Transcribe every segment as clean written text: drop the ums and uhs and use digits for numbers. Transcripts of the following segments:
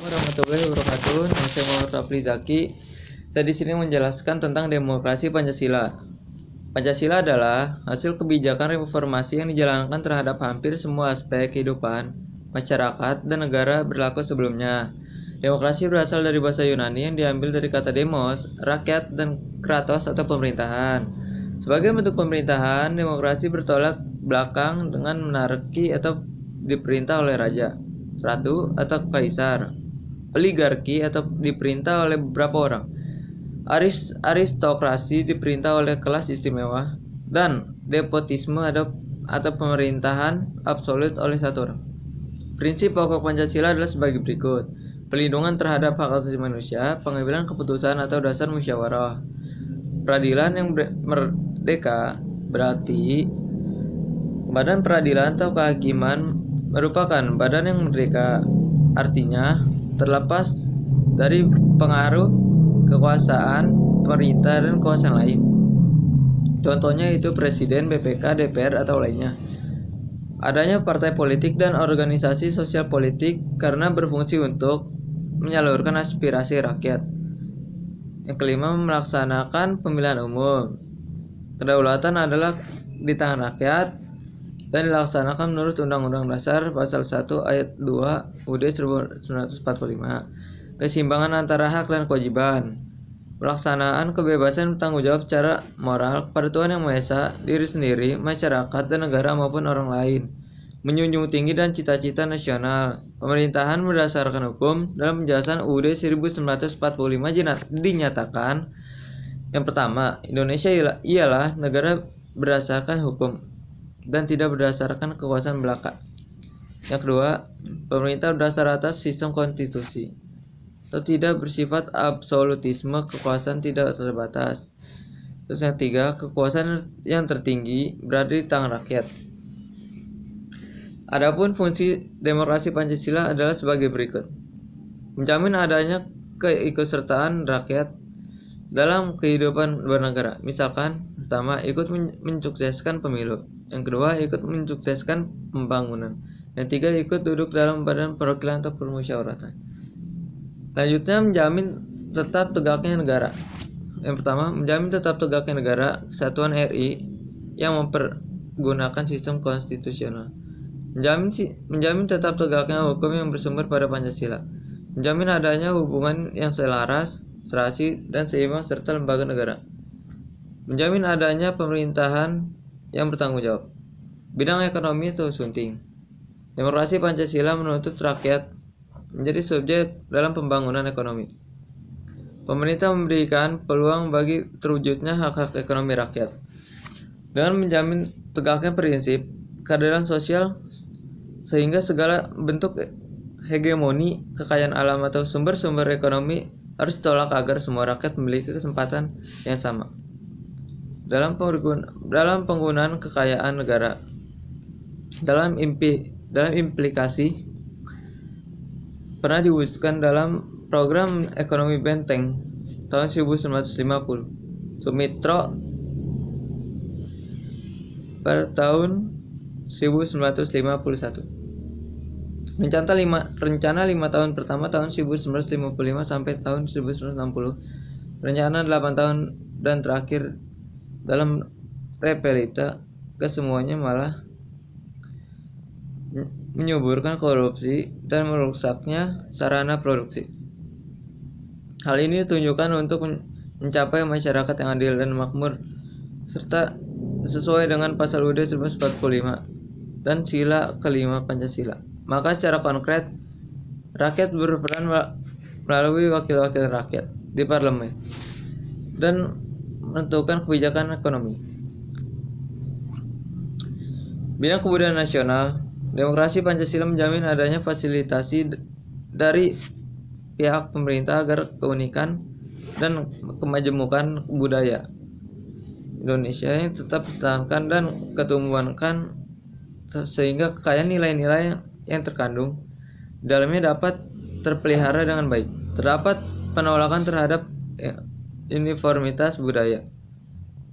warahmatullahi wabarakatuh. Nama saya Muhammad Rafli Zaki. Saya di sini menjelaskan tentang demokrasi Pancasila. Pancasila adalah hasil kebijakan reformasi yang dijalankan terhadap hampir semua aspek kehidupan masyarakat dan negara berlaku sebelumnya. Demokrasi berasal dari bahasa Yunani yang diambil dari kata demos, rakyat, dan kratos atau pemerintahan. Sebagai bentuk pemerintahan, demokrasi bertolak belakang dengan monarki atau diperintah oleh raja, ratu, atau kaisar. Oligarki atau diperintah oleh beberapa orang. Aristokrasi diperintah oleh kelas istimewa, dan despotisme atau pemerintahan absolut oleh satu orang. Prinsip pokok Pancasila adalah sebagai berikut: pelindungan terhadap hak asasi manusia, pengambilan keputusan atau dasar musyawarah, peradilan yang merdeka. Berarti badan peradilan atau kehakiman merupakan badan yang merdeka, artinya terlepas dari pengaruh kekuasaan pemerintah dan kekuasaan lain. Contohnya itu presiden, BPK, DPR, atau lainnya. Adanya partai politik dan organisasi sosial politik karena berfungsi untuk menyalurkan aspirasi rakyat. Yang kelima, melaksanakan pemilihan umum. Kedaulatan adalah di tangan rakyat dan dilaksanakan menurut Undang-Undang Dasar Pasal 1 Ayat 2 UUD 1945. Keseimbangan antara hak dan kewajiban. Pelaksanaan kebebasan bertanggung jawab secara moral kepada Tuhan Yang Maha Esa, diri sendiri, masyarakat, dan negara maupun orang lain. Menjunjung tinggi dan cita-cita nasional. Pemerintahan berdasarkan hukum. Dalam penjelasan UUD 1945 dinyatakan, yang pertama, Indonesia ialah negara berdasarkan hukum dan tidak berdasarkan kekuasaan belaka. Yang kedua, pemerintah berdasar atas sistem konstitusi atau tidak bersifat absolutisme, kekuasaan tidak terbatas. Terus yang tiga, kekuasaan yang tertinggi berada di tangan rakyat. Adapun fungsi demokrasi Pancasila adalah sebagai berikut: menjamin adanya keikutsertaan rakyat dalam kehidupan bernegara. Misalkan, pertama, ikut mensukseskan pemilu. Yang kedua, ikut mensukseskan pembangunan. Yang tiga, ikut duduk dalam badan perwakilan atau permusyawaratan. Selanjutnya, menjamin tetap tegaknya negara. Yang pertama, menjamin tetap tegaknya negara kesatuan RI yang mempergunakan sistem konstitusional. Menjamin tetap tegaknya hukum yang bersumber pada Pancasila. Menjamin adanya hubungan yang selaras, serasi, dan seimbang serta lembaga negara. Menjamin adanya pemerintahan yang bertanggung jawab. Bidang ekonomi atau sunting. Demokrasi Pancasila menuntut rakyat menjadi subjek dalam pembangunan ekonomi. Pemerintah memberikan peluang bagi terwujudnya hak-hak ekonomi rakyat dengan menjamin tegaknya prinsip keadilan sosial, sehingga segala bentuk hegemoni kekayaan alam atau sumber-sumber ekonomi harus ditolak agar semua rakyat memiliki kesempatan yang sama dalam penggunaan kekayaan negara. Dalam implikasi pernah diwujudkan dalam program ekonomi Benteng tahun 1950, Sumitro pada tahun 1951. Rencana 5 tahun pertama tahun 1955 sampai tahun 1960, rencana 8 tahun dan terakhir dalam repelita, kesemuanya malah menyuburkan korupsi dan merusaknya sarana produksi. Hal ini ditunjukkan untuk mencapai masyarakat yang adil dan makmur serta sesuai dengan pasal UUD 1945 dan sila kelima Pancasila. Maka secara konkret, rakyat berperan melalui wakil-wakil rakyat di parlemen dan menentukan kebijakan ekonomi. Bidang kebudayaan nasional. Demokrasi Pancasila menjamin adanya fasilitasi dari pihak pemerintah agar keunikan dan kemajemukan budaya Indonesia yang tetap dipertahankan dan ketumbuhkan, sehingga kekayaan nilai-nilai yang terkandung dalamnya dapat terpelihara dengan baik. Terdapat penolakan terhadap uniformitas budaya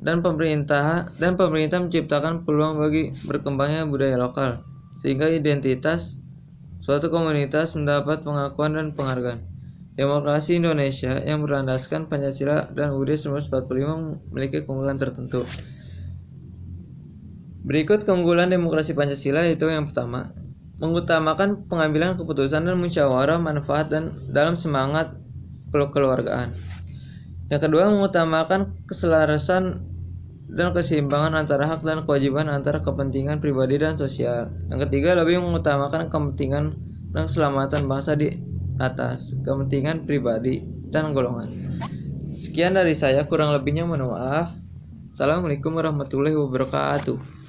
dan pemerintah menciptakan peluang bagi berkembangnya budaya lokal, sehingga identitas Suatu komunitas mendapat pengakuan dan penghargaan. Demokrasi Indonesia yang berlandaskan Pancasila dan UUD 1945 memiliki keunggulan tertentu. Berikut keunggulan demokrasi Pancasila, yaitu yang pertama, mengutamakan pengambilan keputusan dan musyawarah manfaat dan dalam semangat kekeluargaan. Yang kedua, mengutamakan keselarasan dan keseimbangan antara hak dan kewajiban antara kepentingan pribadi dan sosial. Yang ketiga, lebih mengutamakan kepentingan dan keselamatan bangsa di atas kepentingan pribadi dan golongan. Sekian dari saya, kurang lebihnya mohon maaf. Assalamualaikum warahmatullahi wabarakatuh.